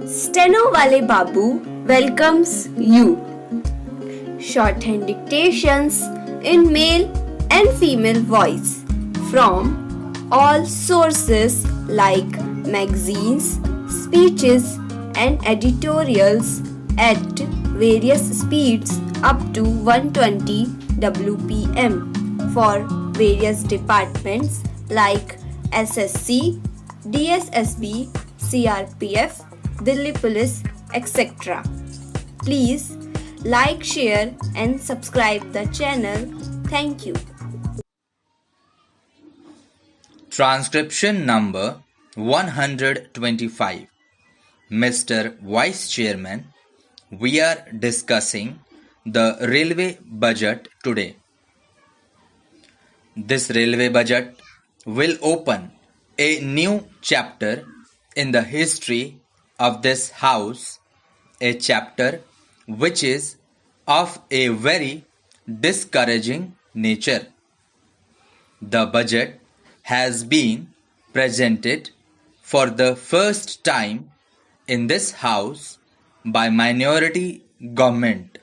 Steno Wale Babu welcomes you. Shorthand dictations in male and female voice from all sources like magazines, speeches, and editorials at various speeds up to 120 WPM for various departments like SSC, DSSB, CRPF, Delhi Police, etc. Please like, share, and subscribe the channel. Thank you. Transcription number 125. Mr. Vice Chairman, we are discussing the railway budget today. This railway budget will open a new chapter in the history of this house, a chapter which is of a very discouraging nature. The budget has been presented for the first time in this house by minority government.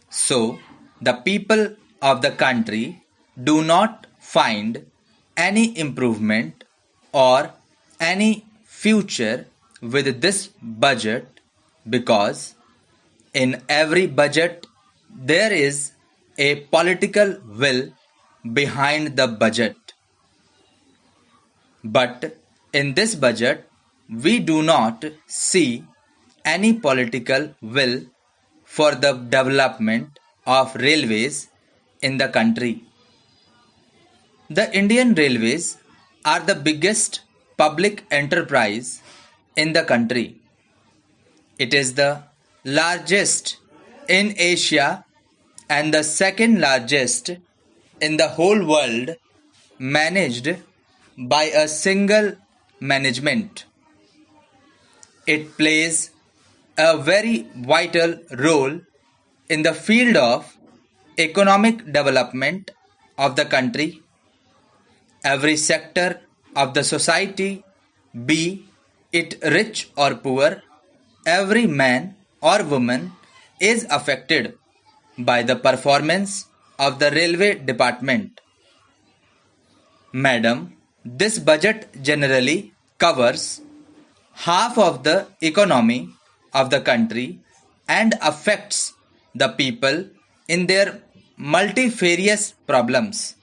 So the people of the country do not find any improvement or any future with this budget, because in every budget there is a political will behind the budget. But in this budget we do not see any political will for the development of railways in the country. The Indian Railways are the biggest public enterprise in the country. It is the largest in Asia and the second largest in the whole world, managed by a single management. It plays a very vital role in the field of economic development of the country. Every sector of the society, be it rich or poor, every man or woman is affected by the performance of the railway department. Madam, this budget generally covers half of the economy of the country and affects the people in their multifarious problems.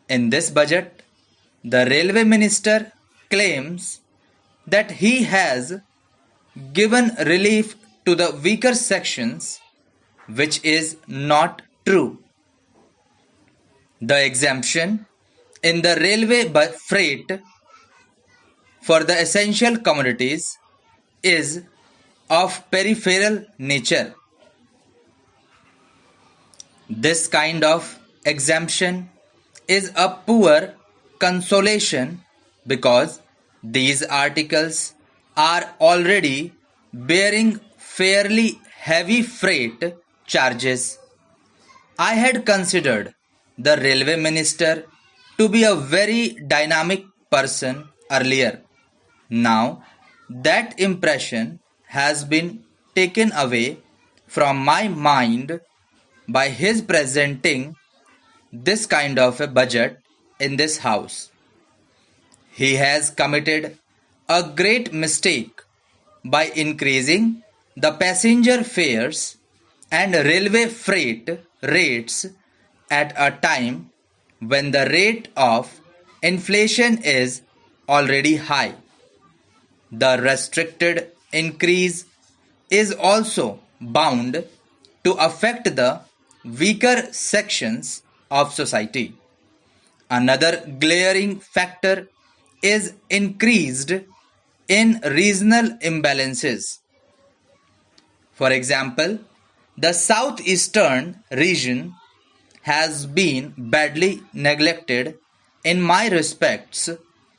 In this budget, the railway minister claims that he has given relief to the weaker sections, which is not true. The exemption in the railway freight for the essential commodities is of peripheral nature. This kind of exemption is a poor consolation because these articles are already bearing fairly heavy freight charges. I had considered the railway minister to be a very dynamic person earlier. Now that impression has been taken away from my mind by his presenting this kind of a budget in this house. He has committed a great mistake by increasing the passenger fares and railway freight rates at a time when the rate of inflation is already high. The restricted increase is also bound to affect the weaker sections of society. Another glaring factor is increased in regional imbalances. For example, the southeastern region has been badly neglected in my respects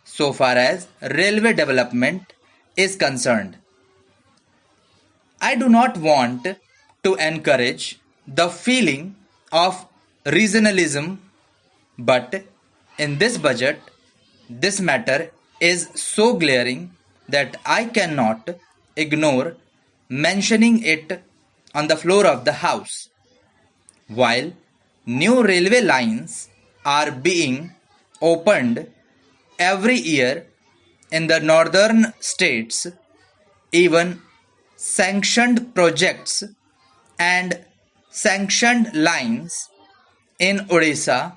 so far as railway development is concerned. I do not want to encourage the feeling of regionalism, but in this budget, this matter is so glaring that I cannot ignore mentioning it on the floor of the house. While new railway lines are being opened every year in the northern states, even sanctioned projects and sanctioned lines in Odisha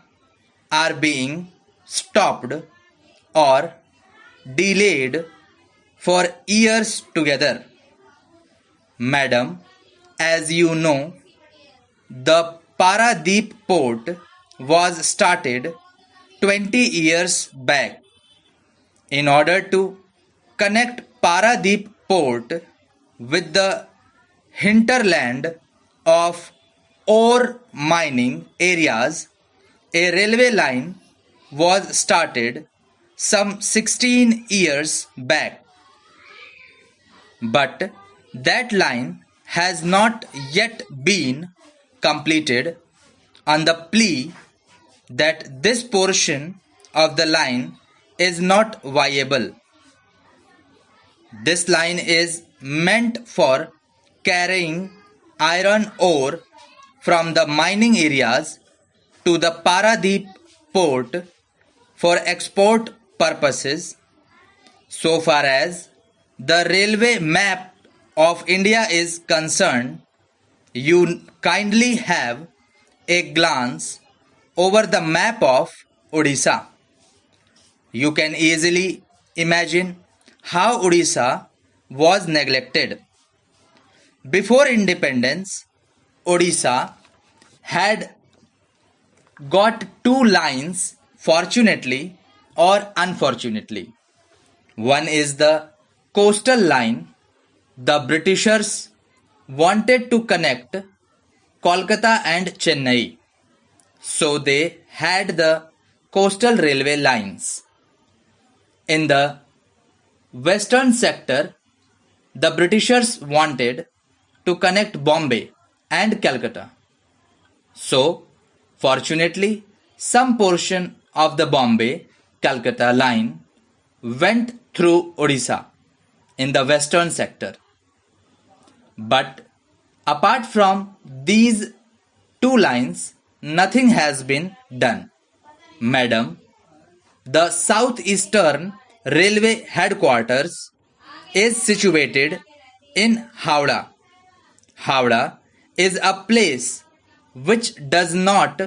are being stopped or delayed for years together. Madam, as you know, the Paradeep port was started 20 years back in order to connect Paradeep port with the hinterland of ore mining areas. A railway line was started some 16 years back, but that line has not yet been completed on the plea that this portion of the line is not viable. This line is meant for carrying iron ore from the mining areas to the Paradeep port for export purposes. So far as the railway map of India is concerned, you kindly have a glance over the map of Odisha. You can easily imagine how Odisha was neglected. Before independence, Odisha had got two lines, fortunately or unfortunately. One is the coastal line. The Britishers wanted to connect Kolkata and Chennai, so they had the coastal railway lines. In the western sector, the Britishers wanted to connect Bombay and Calcutta. So, fortunately, some portion of the Bombay Calcutta line went through Odisha in the western sector. But apart from these two lines, nothing has been done. Madam, the Southeastern Railway headquarters is situated in Howrah. Howrah is a place which does not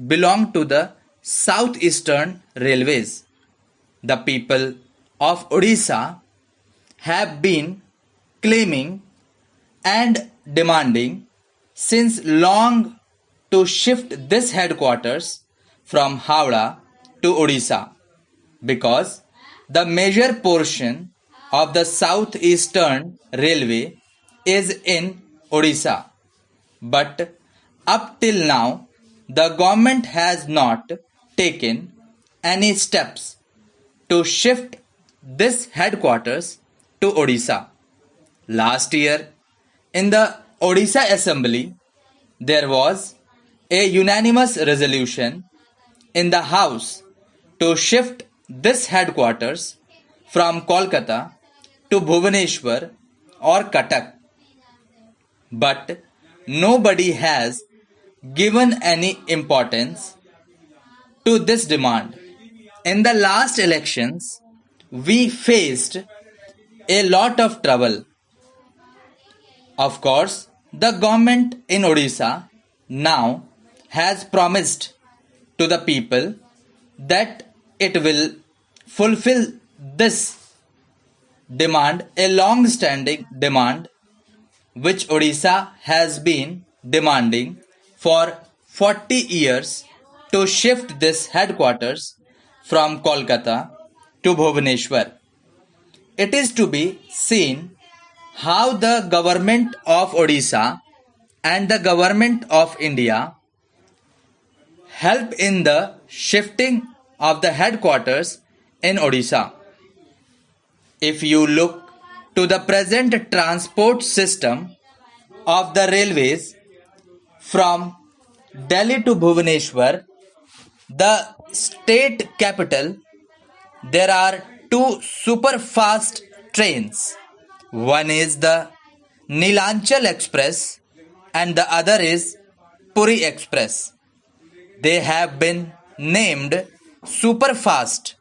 belong to the Southeastern Railways. The people of Odisha have been claiming and demanding since long to shift this headquarters from Howrah to Odisha, because the major portion of the Southeastern Railway is in Odisha. But up till now, the government has not taken any steps to shift this headquarters to Odisha. Last year, in the Odisha Assembly, there was a unanimous resolution in the House to shift this headquarters from Kolkata to Bhubaneswar or Cuttack. But nobody has given any importance to this demand. In the last elections, we faced a lot of trouble. Of course, the government in Odisha now has promised to the people that it will fulfill this demand, a long-standing demand which Odisha has been demanding for 40 years, to shift this headquarters from Kolkata to Bhubaneswar. It is to be seen how the government of Odisha and the government of India help in the shifting of the headquarters in Odisha. If you look to the present transport system of the railways from Delhi to Bhubaneswar, the state capital, there are two super fast trains. One is the Neelanchal Express and the other is Puri Express. They have been named superfast,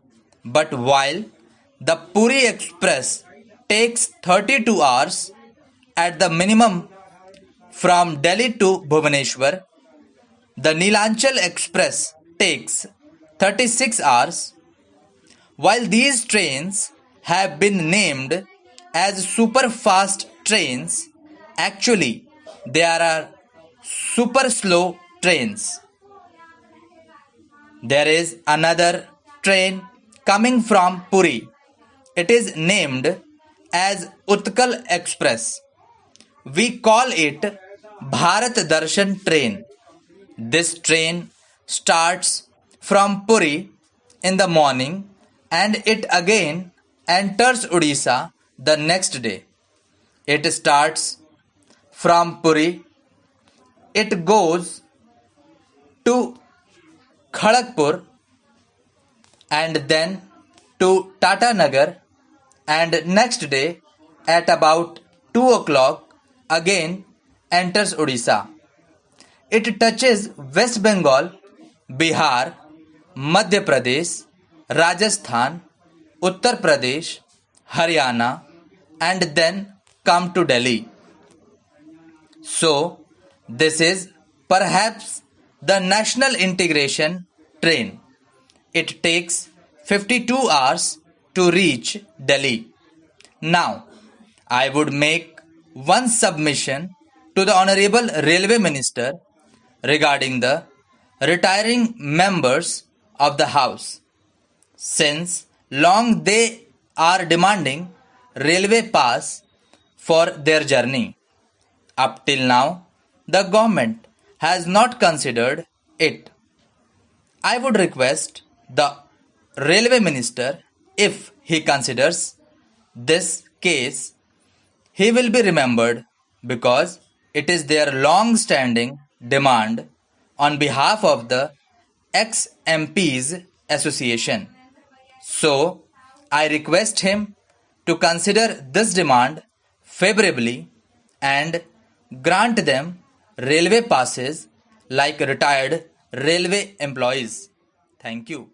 but while the Puri Express takes 32 hours at the minimum from Delhi to Bhubaneswar, the Neelanchal Express takes 36 hours. While these trains have been named as super fast trains, actually they are super slow trains. There is another train coming from Puri. It is named as Utkal Express. We call it Bharat Darshan train. This train starts from Puri in the morning and it again enters Odisha the next day. It starts from Puri, it goes to Kharagpur and then to Tata Nagar, and next day at about 2 o'clock again enters Odisha. It touches West Bengal, Bihar, Madhya Pradesh, Rajasthan, Uttar Pradesh, Haryana, and then come to Delhi. So, this is perhaps the national integration train. It takes 52 hours to reach Delhi. Now, I would make one submission to the Honorable Railway Minister regarding the retiring members of the House. Since long they are demanding railway pass for their journey. Up till now, the government has not considered it. I would request the Railway Minister, if he considers this case, he will be remembered because it is their long-standing demand on behalf of the ex-MPs Association. So, I request him to consider this demand favorably and grant them railway passes like retired railway employees. Thank you.